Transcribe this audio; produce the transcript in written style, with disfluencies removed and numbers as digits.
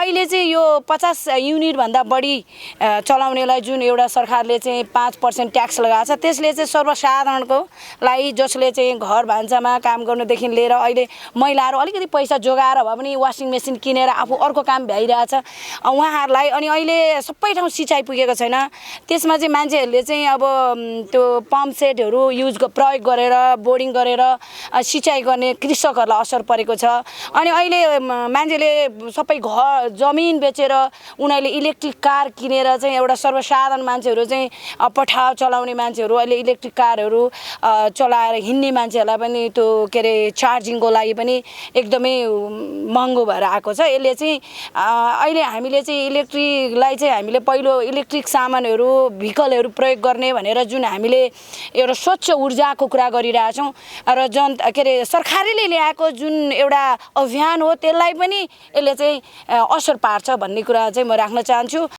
अहिले चाहिँ यो 50 युनिट भन्दा बढी चलाउनेलाई जुन एउटा सरकारले चाहिँ 5% ट्याक्स लगाएको छ, त्यसले चाहिँ सर्वसाधारणको लागि जसले चाहिँ घर भान्सामा काम गर्नुदेखि लिएर अहिले महिलाहरू अलिकति पैसा जोगाएर भए पनि वासिङ मेसिन किनेर आफू अर्को काम भ्याइरहेछ उहाँहरूलाई। अनि अहिले सबै ठाउँ सिँचाइ पुगेको छैन, त्यसमा चाहिँ मान्छेहरूले चाहिँ अब त्यो पम्प सेटहरू प्रयोग गरेर बोर्डिङ गरेर सिँचाइ गर्ने कृषकहरूलाई असर परेको छ। अनि अहिले मान्छेले सबै घर जमिन बेचेर उनीहरूले इलेक्ट्रिक कार किनेर चाहिँ एउटा सर्वसाधारण मान्छेहरू चाहिँ पठाव चलाउने मान्छेहरू अहिले इलेक्ट्रिक कारहरू चलाएर हिँड्ने मान्छेहरूलाई पनि त्यो के अरे चार्जिङको लागि पनि एकदमै महँगो भएर आएको छ। यसले चाहिँ अहिले हामीले चाहिँ इलेक्ट्रिकलाई चाहिँ हामीले पहिलो इलेक्ट्रिक सामानहरू भेहिकलहरू प्रयोग गर्ने भनेर जुन हामीले एउटा स्वच्छ ऊर्जाको कुरा गरिरहेछौँ र के अरे सरकारले ल्याएको जुन एउटा अभियान हो त्यसलाई पनि यसले चाहिँ असर पार्छ भन्ने कुरा चाहिँ म राख्न चाहन्छु।